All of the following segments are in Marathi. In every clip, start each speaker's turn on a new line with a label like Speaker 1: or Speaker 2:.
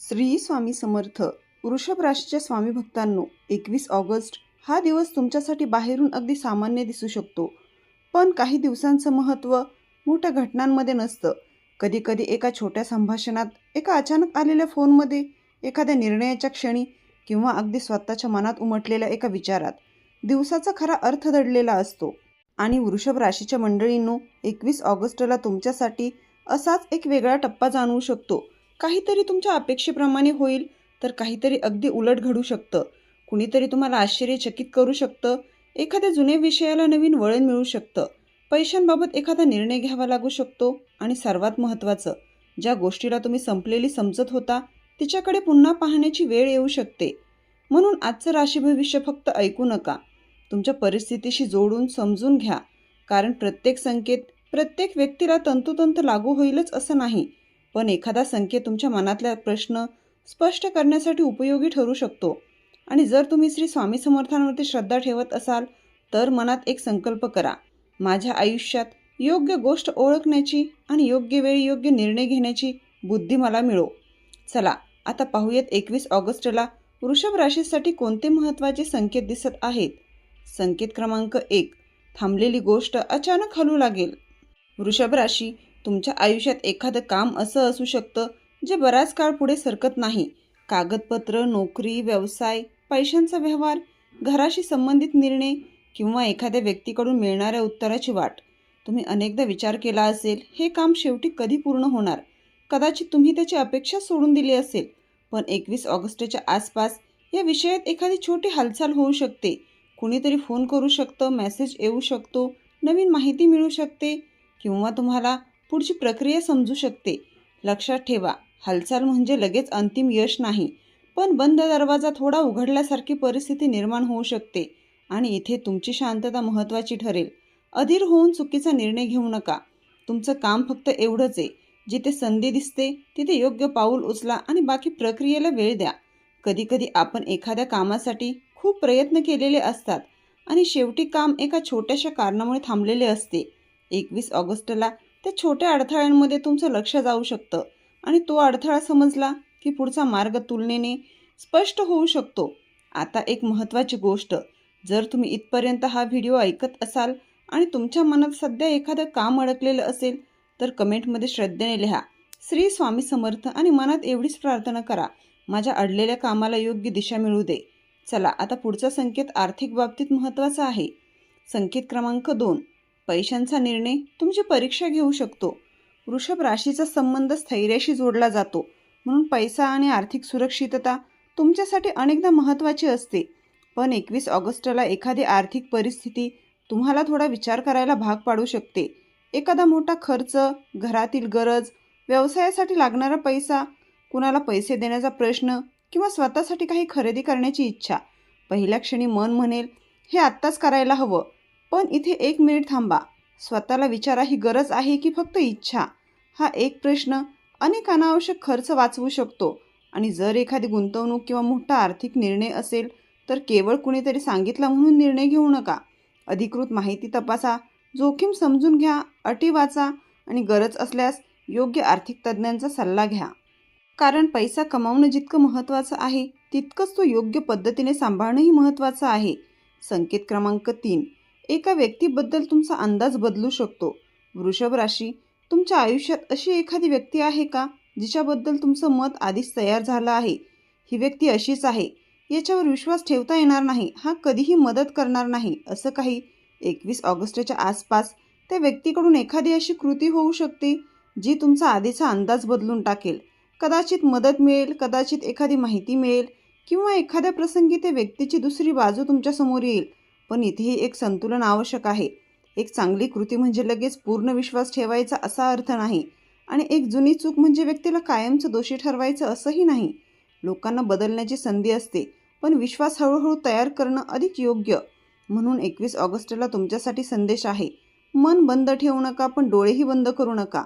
Speaker 1: श्री स्वामी समर्थ. वृषभ राशीच्या स्वामी भक्तांनो, 21 ऑगस्ट हा दिवस तुमच्यासाठी बाहेरून अगदी सामान्य दिसू शकतो, पण काही दिवसांचं महत्त्व मोठ्या घटनांमध्ये नसतं. कधीकधी एका छोट्या संभाषणात, एका अचानक आलेल्या फोनमध्ये, एखाद्या निर्णयाच्या क्षणी किंवा अगदी स्वतःच्या मनात उमटलेल्या एका विचारात दिवसाचा खरा अर्थ दडलेला असतो. आणि वृषभ राशीच्या मंडळींनो, 21 ऑगस्टला तुमच्यासाठी असाच एक वेगळा टप्पा जाणवू शकतो. काहीतरी तुमच्या अपेक्षेप्रमाणे होईल, तर काहीतरी अगदी उलट घडू शकतं. कुणीतरी तुम्हाला आश्चर्यचकित करू शकतं, एखाद्या जुन्या विषयाला नवीन वळण मिळू शकतं, पैशांबाबत एखादा निर्णय घ्यावा लागू शकतो आणि सर्वात महत्त्वाचं, ज्या गोष्टीला तुम्ही संपलेली समजत होता तिच्याकडे पुन्हा पाहण्याची वेळ येऊ शकते. म्हणून आजचं राशी भविष्य फक्त ऐकू नका, तुमच्या परिस्थितीशी जोडून समजून घ्या. कारण प्रत्येक संकेत प्रत्येक व्यक्तीला तंतोतंत लागू होईलच असं नाही, पण एखादा संकेत तुमच्या मनातल्या प्रश्न स्पष्ट करण्यासाठी उपयोगी ठरू शकतो. आणि जर तुम्ही श्री स्वामी समर्थांवरती श्रद्धा ठेवत असाल, तर मनात एक संकल्प करा, माझ्या आयुष्यात योग्य गोष्ट ओळखण्याची आणि योग्य वेळी योग्य निर्णय घेण्याची बुद्धी मला मिळो. चला आता पाहूयात 21 ऑगस्टला वृषभ राशीसाठी कोणते महत्त्वाचे संकेत दिसत आहेत. संकेत क्रमांक 1. थांबलेली गोष्ट अचानक हलू लागेल. वृषभ राशी, तुमच्या आयुष्यात एखादं काम असं असू शकतं जे बराच काळ पुढे सरकत नाही. कागदपत्र, नोकरी, व्यवसाय, पैशांचा व्यवहार, घराशी संबंधित निर्णय किंवा एखाद्या व्यक्तीकडून मिळणाऱ्या उत्तराची वाट. तुम्ही अनेकदा विचार केला असेल, हे काम शेवटी कधी पूर्ण होणार. कदाचित तुम्ही त्याची अपेक्षा सोडून दिली असेल, पण 21 ऑगस्टच्या आसपास या विषयात एखादी छोटी हालचाल होऊ शकते. कुणीतरी फोन करू शकतं, मेसेज येऊ शकतो, नवीन माहिती मिळू शकते किंवा तुम्हाला पुढची प्रक्रिया समजू शकते. लक्षात ठेवा, हालचाल म्हणजे लगेच अंतिम यश नाही, पण बंद दरवाजा थोडा उघडल्यासारखी परिस्थिती निर्माण होऊ शकते. आणि इथे तुमची शांतता महत्त्वाची ठरेल. अधीर होऊन चुकीचा निर्णय घेऊ नका. तुमचं काम फक्त एवढंच आहे, जिथे संधी दिसते तिथे योग्य पाऊल उचला आणि बाकी प्रक्रियेला वेळ द्या. कधीकधी आपण एखाद्या कामासाठी खूप प्रयत्न केलेले असतात आणि शेवटी काम एका छोट्याशा कारणामुळे थांबलेले असते. 21 ऑगस्टला त्या छोट्या अडथळ्यांमध्ये तुमचं लक्ष जाऊ शकतं आणि तो अडथळा समजला की पुढचा मार्ग तुलनेने स्पष्ट होऊ शकतो. आता एक महत्त्वाची गोष्ट, जर तुम्ही इथपर्यंत हा व्हिडिओ ऐकत असाल आणि तुमच्या मनात सध्या एखादं काम अडकलेलं असेल, तर कमेंटमध्ये श्रद्धेने लिहा, श्री स्वामी समर्थ, आणि मनात एवढीच प्रार्थना करा, माझ्या अडलेल्या कामाला योग्य दिशा मिळू दे. चला आता पुढचा संकेत आर्थिक बाबतीत महत्त्वाचा आहे. संकेत क्रमांक 2. पैशांचा निर्णय तुमची परीक्षा घेऊ शकतो. वृषभ राशीचा संबंध स्थैर्याशी जोडला जातो, म्हणून पैसा आणि आर्थिक सुरक्षितता तुमच्यासाठी अनेकदा महत्त्वाची असते. पण 21 ऑगस्टला एखादी आर्थिक परिस्थिती तुम्हाला थोडा विचार करायला भाग पाडू शकते. एखादा मोठा खर्च, घरातील गरज, व्यवसायासाठी लागणारा पैसा, कुणाला पैसे देण्याचा प्रश्न किंवा स्वतःसाठी काही खरेदी करण्याची इच्छा. पहिल्या क्षणी मन म्हणेल हे आत्ताच करायला हवं, पण इथे 1 मिनिट थांबा. स्वतःला विचारा, ही गरज आहे की फक्त इच्छा? हा एक प्रश्न अनेक अनावश्यक खर्च वाचवू शकतो. आणि जर एखादी गुंतवणूक किंवा मोठा आर्थिक निर्णय असेल, तर केवळ कुणीतरी सांगितलं म्हणून निर्णय घेऊ नका. अधिकृत माहिती तपासा, जोखीम समजून घ्या, अटी वाचा आणि गरज असल्यास योग्य आर्थिक तज्ज्ञांचा सल्ला घ्या. कारण पैसा कमावणं जितकं महत्त्वाचं आहे, तितकंच तो योग्य पद्धतीने सांभाळणंही महत्त्वाचं आहे. संकेत क्रमांक 3. एका व्यक्तीबद्दल तुमचा अंदाज बदलू शकतो. वृषभ राशी, तुमच्या आयुष्यात अशी एखादी व्यक्ती आहे का, जिच्याबद्दल तुमचं मत आधीच तयार झालं आहे? ही व्यक्ती अशीच आहे, याच्यावर विश्वास ठेवता येणार नाही, हा कधीही मदत करणार नाही, असं काही. 21 ऑगस्टच्या आसपास त्या व्यक्तीकडून एखादी अशी कृती होऊ शकते जी तुमचा आधीचा अंदाज बदलून टाकेल. कदाचित मदत मिळेल, कदाचित एखादी माहिती मिळेल किंवा एखाद्या प्रसंगी त्या व्यक्तीची दुसरी बाजू तुमच्यासमोर येईल. पण इथेही एक संतुलन आवश्यक आहे. एक चांगली कृती म्हणजे लगेच पूर्ण विश्वास ठेवायचा असा अर्थ नाही, आणि एक जुनी चूक म्हणजे व्यक्तीला कायमचं दोषी ठरवायचं असंही नाही. लोकांना बदलण्याची संधी असते, पण विश्वास हळूहळू तयार करणं अधिक योग्य. म्हणून 21 ऑगस्टला तुमच्यासाठी संदेश आहे, मन बंद ठेवू नका, पण डोळेही बंद करू नका.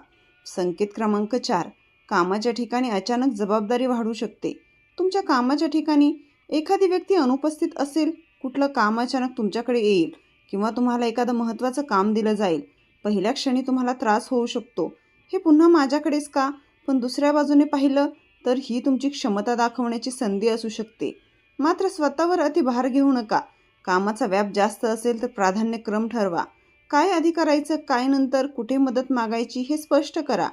Speaker 1: संकेत क्रमांक 4. कामाच्या ठिकाणी अचानक जबाबदारी वाढू शकते. तुमच्या कामाच्या ठिकाणी एखादी व्यक्ती अनुपस्थित असेल, कुठलं काम अचानक तुमच्याकडे येईल किंवा तुम्हाला एखादं महत्त्वाचं काम दिलं जाईल. पहिल्या क्षणी तुम्हाला त्रास होऊ शकतो, हे पुन्हा माझ्याकडेच का? पण दुसऱ्या बाजूने पाहिलं तर ही तुमची क्षमता दाखवण्याची संधी असू शकते. मात्र स्वतःवर अति भार घेऊ नका. कामाचा व्याप जास्त असेल तर प्राधान्यक्रम ठरवा. काय आधी करायचं, काय नंतर, कुठे मदत मागायची हे स्पष्ट करा.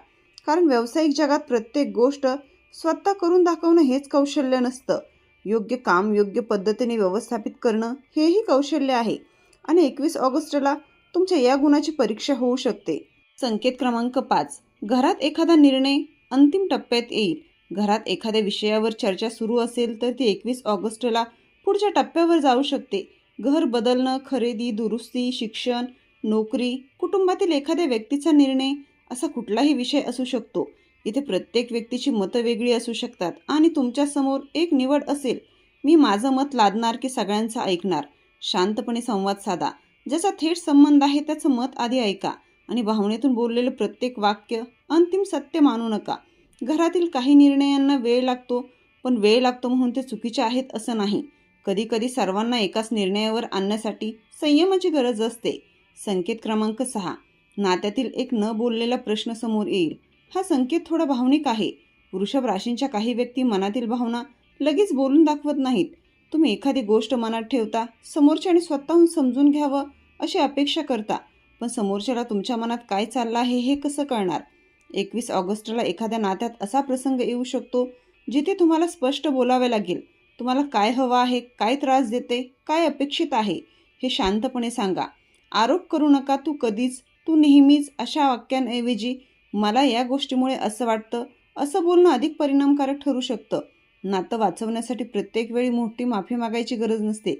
Speaker 1: कारण व्यावसायिक जगात प्रत्येक गोष्ट स्वतः करून दाखवणं हेच कौशल्य नसतं. योग्य काम योग्य पद्धतीने व्यवस्थापित करणं हेही कौशल्य आहे. आणि 21 ऑगस्टला तुमच्या या गुणाची परीक्षा होऊ शकते. संकेत क्रमांक 5. घरात एखादा निर्णय अंतिम टप्प्यात येईल. घरात एखाद्या विषयावर चर्चा सुरू असेल तर ती 21 ऑगस्टला पुढच्या टप्प्यावर जाऊ शकते. घर बदलणं, खरेदी, दुरुस्ती, शिक्षण, नोकरी, कुटुंबातील एखाद्या व्यक्तीचा निर्णय असा कुठलाही विषय असू शकतो. इथे प्रत्येक व्यक्तीची मतं वेगळी असू शकतात आणि तुमच्यासमोर एक निवड असेल. मी माझं मत लादणार की सगळ्यांचं ऐकणार? शांतपणे संवाद साधा. ज्याचा थेट संबंध आहे त्याचं मत आधी ऐका आणि भावनेतून बोललेलं प्रत्येक वाक्य अंतिम सत्य मानू नका. घरातील काही निर्णयांना वेळ लागतो, पण वेळ लागतो म्हणून ते चुकीचे आहेत असं नाही. कधीकधी सर्वांना एकाच निर्णयावर आणण्यासाठी संयमाची गरज असते. संकेत क्रमांक 6. नात्यातील एक न बोललेला प्रश्न समोर येईल. हा संकेत थोडा भावनिक आहे. वृषभ राशींच्या काही व्यक्ती मनातील भावना लगेच बोलून दाखवत नाहीत. तुम्ही एखादी गोष्ट मनात ठेवता, समोरच्याने स्वतःहून समजून घ्यावं अशी अपेक्षा करता, पण समोरच्याला तुमच्या मनात काय चाललं आहे हे कसं कळणार? 21 ऑगस्टला एखाद्या नात्यात असा प्रसंग येऊ शकतो जिथे तुम्हाला स्पष्ट बोलावे लागेल. तुम्हाला काय हवं आहे, काय त्रास देते, काय अपेक्षित आहे हे शांतपणे सांगा. आरोप करू नका. तू कधीच, तू नेहमीच अशा वाक्यांऐवजी मला या गोष्टीमुळे असं वाटतं असं बोलणं अधिक परिणामकारक ठरू शकतं. नातं वाचवण्यासाठी प्रत्येक वेळी मोठी माफी मागायची गरज नसते.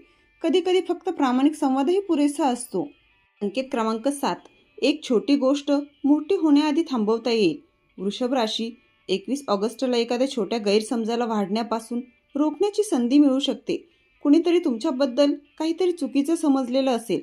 Speaker 1: कधीकधी फक्त प्रामाणिक संवादही पुरेसा असतो. संकेत क्रमांक 7. एक छोटी गोष्ट मोठी होण्याआधी थांबवता येईल. वृषभ राशी, 21 ऑगस्टला एखाद्या छोट्या गैरसमजाला वाढण्यापासून रोखण्याची संधी मिळू शकते. कुणीतरी तुमच्याबद्दल काहीतरी चुकीचं समजलेलं असेल,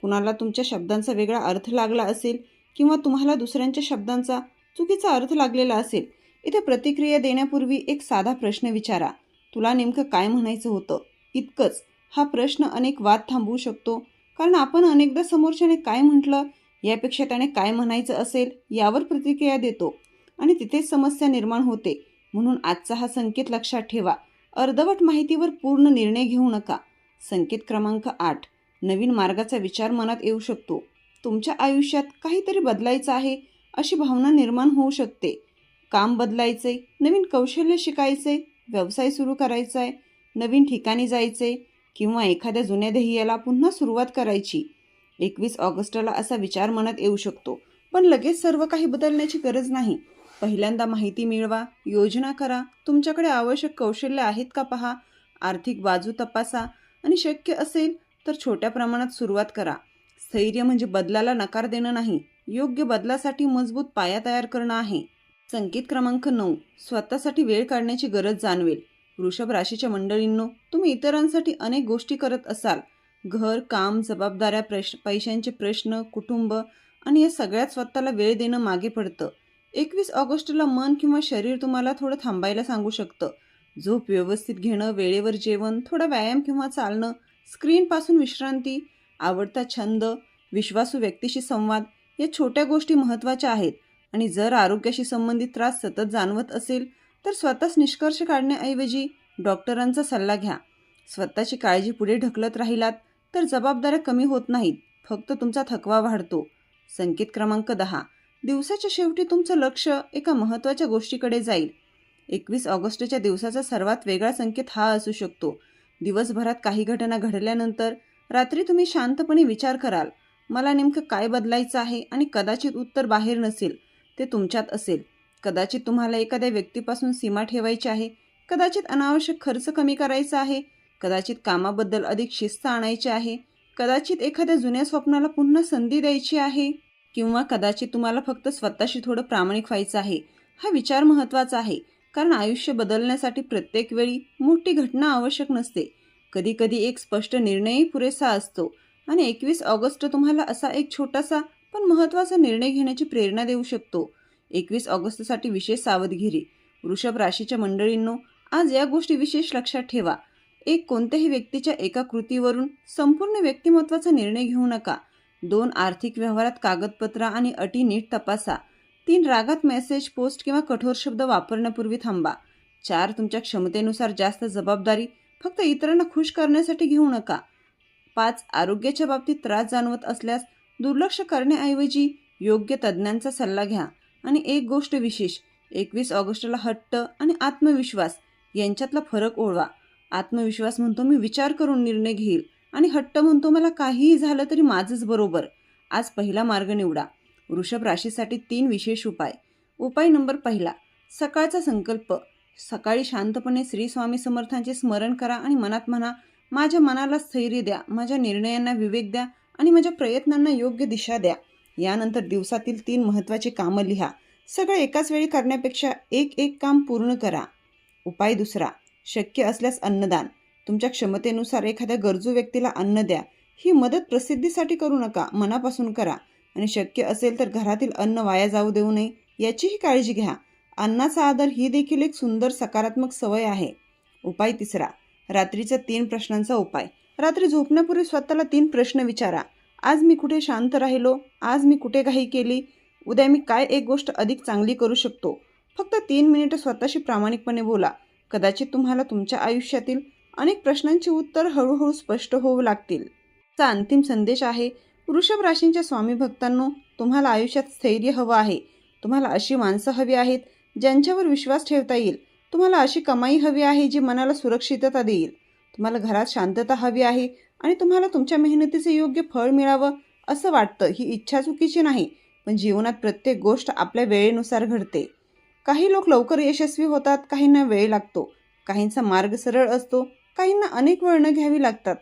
Speaker 1: कुणाला तुमच्या शब्दांचा वेगळा अर्थ लागला असेल किंवा तुम्हाला दुसऱ्यांच्या शब्दांचा चुकीचा अर्थ लागलेला असेल. इथे प्रतिक्रिया देण्यापूर्वी एक साधा प्रश्न विचारा. तुला नेमकं काय म्हणायचं होतं? इतकंच. हा प्रश्न अनेक वाद थांबवू शकतो. कारण आपण अनेकदा समोरच्याने काय म्हटलं यापेक्षा त्याने काय म्हणायचं असेल यावर प्रतिक्रिया देतो आणि तिथेच समस्या निर्माण होते. म्हणून आजचा हा संकेत लक्षात ठेवा. अर्धवट माहितीवर पूर्ण निर्णय घेऊ नका. संकेत क्रमांक 8. नवीन मार्गाचा विचार मनात येऊ शकतो. तुमच्या आयुष्यात काहीतरी बदलायचं आहे अशी भावना निर्माण होऊ शकते. काम बदलायचे, नवीन कौशल्य शिकायचे, व्यवसाय सुरू करायचा आहे, नवीन ठिकाणी जायचे किंवा एखाद्या जुन्या ध्येयाला पुन्हा सुरुवात करायची. 21 ऑगस्टला असा विचार मनात येऊ शकतो. पण लगेच सर्व काही बदलण्याची गरज नाही. पहिल्यांदा माहिती मिळवा, योजना करा, तुमच्याकडे आवश्यक कौशल्य आहेत का पहा, आर्थिक बाजू तपासा आणि शक्य असेल तर छोट्या प्रमाणात सुरुवात करा. स्थैर्य म्हणजे बदलाला नकार देणं नाही, योग्य बदलासाठी मजबूत पाया तयार करणं आहे. संकेत क्रमांक 9. स्वतःसाठी वेळ काढण्याची गरज जाणवेल. वृषभ राशीच्या मंडळींनो, तुम्ही इतरांसाठी अनेक गोष्टी करत असाल. घर, काम, जबाबदाऱ्या, पैशांचे प्रश्न, कुटुंब आणि या सगळ्यात स्वतःला वेळ देणं मागे पडतं. 21 ऑगस्टला मन किंवा शरीर तुम्हाला थोडं थांबायला सांगू शकतं. झोप व्यवस्थित घेणं, वेळेवर जेवण, थोडा व्यायाम किंवा चालणं, स्क्रीनपासून विश्रांती, आवडता छंद, विश्वासू व्यक्तीशी संवाद या छोट्या गोष्टी महत्त्वाच्या आहेत. आणि जर आरोग्याशी संबंधित त्रास सतत जाणवत असेल तर स्वतःच निष्कर्ष काढण्याऐवजी डॉक्टरांचा सल्ला घ्या. स्वतःची काळजी पुढे ढकलत राहिलात तर जबाबदाऱ्या कमी होत नाहीत, फक्त तुमचा थकवा वाढतो. संकेत क्रमांक 10. दिवसाच्या शेवटी तुमचं लक्ष एका महत्त्वाच्या गोष्टीकडे जाईल. 21 ऑगस्टच्या दिवसाचा सर्वात वेगळा संकेत हा असू शकतो. दिवसभरात काही घटना घडल्यानंतर रात्री तुम्ही शांतपणे विचार कराल, मला नेमकं काय बदलायचं आहे, आणि कदाचित उत्तर बाहेर नसेल, ते तुमच्यात असेल. कदाचित तुम्हाला एखाद्या व्यक्तीपासून सीमा ठेवायची आहे, कदाचित अनावश्यक खर्च कमी करायचा आहे, कदाचित कामाबद्दल अधिक शिस्त आणायची आहे, कदाचित एखाद्या जुन्या स्वप्नाला पुन्हा संधी द्यायची आहे, किंवा कदाचित तुम्हाला फक्त स्वतःशी थोडं प्रामाणिक व्हायचं आहे. हा विचार महत्त्वाचा आहे, कारण आयुष्य बदलण्यासाठी प्रत्येक वेळी मोठी घटना आवश्यक नसते. कधीकधी एक स्पष्ट निर्णयही पुरेसा असतो. आणि 21 ऑगस्ट तुम्हाला असा एक छोटासा पण महत्त्वाचा निर्णय घेण्याची प्रेरणा देऊ शकतो. 21 ऑगस्टसाठी विशेष सावधगिरी. वृषभ राशीच्या मंडळींनो, आज या गोष्टी विशेष लक्षात ठेवा. कोणत्याही व्यक्तीच्या एका कृतीवरून संपूर्ण व्यक्तिमत्वाचा निर्णय घेऊ नका. 2 आर्थिक व्यवहारात कागदपत्र आणि अटी नीट तपासा. 3 रागात मेसेज, पोस्ट किंवा कठोर शब्द वापरण्यापूर्वी थांबा. 4. तुमच्या क्षमतेनुसार जास्त जबाबदारी फक्त इतरांना खुश करण्यासाठी घेऊ नका. 5. आरोग्याच्या बाबतीत त्रास जाणवत असल्यास दुर्लक्ष करण्याऐवजी योग्य तज्ज्ञांचा सल्ला घ्या. आणि एक गोष्ट विशेष, 21 ऑगस्टला हट्ट आणि आत्मविश्वास यांच्यातला फरक ओळखा. आत्मविश्वास म्हणतो मी विचार करून निर्णय घेईल आणि हट्ट म्हणतो मला काहीही झालं तरी माझंच बरोबर. आज पहिला मार्ग निवडा. वृषभ राशीसाठी 3 विशेष उपाय. उपाय नंबर 1, सकाळचा संकल्प. सकाळी शांतपणे श्री स्वामी समर्थांचे स्मरण करा आणि मनात म्हणा, माझ्या मनाला स्थैर्य द्या, माझ्या निर्णयांना विवेक द्या आणि माझ्या प्रयत्नांना योग्य दिशा द्या. यानंतर दिवसातील 3 महत्त्वाची कामं लिहा. सगळं एकाच वेळी करण्यापेक्षा एक काम पूर्ण करा. उपाय 2, शक्य असल्यास अन्नदान. तुमच्या क्षमतेनुसार एखाद्या गरजू व्यक्तीला अन्न द्या. ही मदत प्रसिद्धीसाठी करू नका, मनापासून करा. आणि शक्य असेल तर घरातील अन्न वाया जाऊ देऊ नये याचीही काळजी घ्या. अन्नाचा आदर ही देखील एक सुंदर सकारात्मक सवय आहे. उपाय 3, रात्रीचा 3 प्रश्नांचा उपाय. रात्री झोपण्यापूर्वी स्वतःला 3 प्रश्न विचारा. आज मी कुठे शांत राहिलो? आज मी कुठे घाई केली? उद्या मी काय एक गोष्ट अधिक चांगली करू शकतो? फक्त 3 मिनिटं स्वतःशी प्रामाणिकपणे बोला. कदाचित तुम्हाला तुमच्या आयुष्यातील अनेक प्रश्नांची उत्तर हळूहळू स्पष्ट होऊ लागतील. चा अंतिम संदेश आहे, वृषभ राशींच्या स्वामी भक्तांनो, तुम्हाला आयुष्यात स्थैर्य हवं आहे. तुम्हाला अशी माणसं हवी आहेत ज्यांच्यावर विश्वास ठेवता येईल. तुम्हाला अशी कमाई हवी आहे जी मनाला सुरक्षितता देईल. तुम्हाला घरात शांतता हवी आहे आणि तुम्हाला तुमच्या मेहनतीचे योग्य फळ मिळावं असं वाटतं. ही इच्छा चुकीची नाही, पण जीवनात प्रत्येक गोष्ट आपल्या वेळेनुसार घडते. काही लोक लवकर यशस्वी होतात, काहींना वेळ लागतो. काहींचा मार्ग सरळ असतो, काहींना अनेक वळणं घ्यावी लागतात.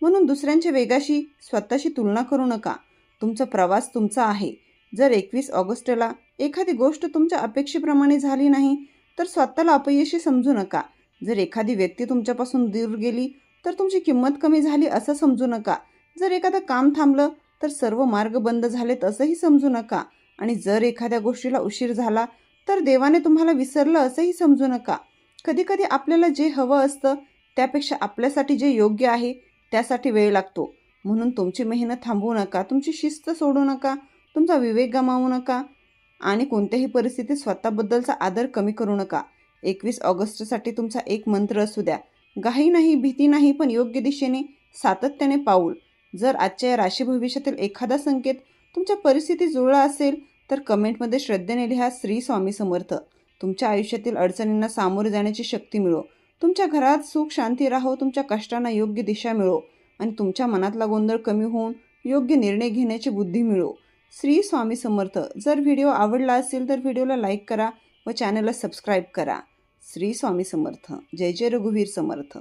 Speaker 1: म्हणून दुसऱ्यांच्या वेगाशी स्वतःशी तुलना करू नका. तुमचा प्रवास तुमचा आहे. जर 21 ऑगस्टला एखादी गोष्ट तुमच्या अपेक्षेप्रमाणे झाली नाही तर स्वतःला अपयशी समजू नका. जर एखादी व्यक्ती तुमच्यापासून दूर गेली तर तुमची किंमत कमी झाली असं समजू नका. जर एखादं काम थांबलं तर सर्व मार्ग बंद झालेत असंही समजू नका. आणि जर एखाद्या गोष्टीला उशीर झाला तर देवाने तुम्हाला विसरलं असंही समजू नका. कधीकधी आपल्याला जे हवं असतं त्यापेक्षा आपल्यासाठी जे योग्य आहे त्यासाठी वेळ लागतो. म्हणून तुमची मेहनत थांबवू नका, तुमची शिस्त सोडू नका, तुमचा विवेक गमावू नका आणि कोणत्याही परिस्थितीत स्वतःबद्दलचा आदर कमी करू नका. 21 ऑगस्टसाठी तुमचा एक मंत्र असू द्या, घाई नाही, भीती नाही, पण योग्य दिशेने सातत्याने पाऊल. जर आजच्या या राशी भविष्यातील एखादा संकेत तुमच्या परिस्थितीत जुळला असेल तर कमेंटमध्ये श्रद्धेने लिहा, श्री स्वामी समर्थ. तुमच्या आयुष्यातील अडचणींना सामोरे जाण्याची शक्ती मिळो. तुमच्या घरात सुख शांती राहो. तुमच्या कष्टांना योग्य दिशा मिळो आणि तुमच्या मनातला गोंधळ कमी होऊन योग्य निर्णय घेण्याची बुद्धी मिळो. श्री स्वामी समर्थ. जर व्हिडिओ आवडला असेल तर व्हिडिओला लाईक करा व चॅनलला सबस्क्राईब करा. श्री स्वामी समर्थ. जय जय रघुवीर समर्थ.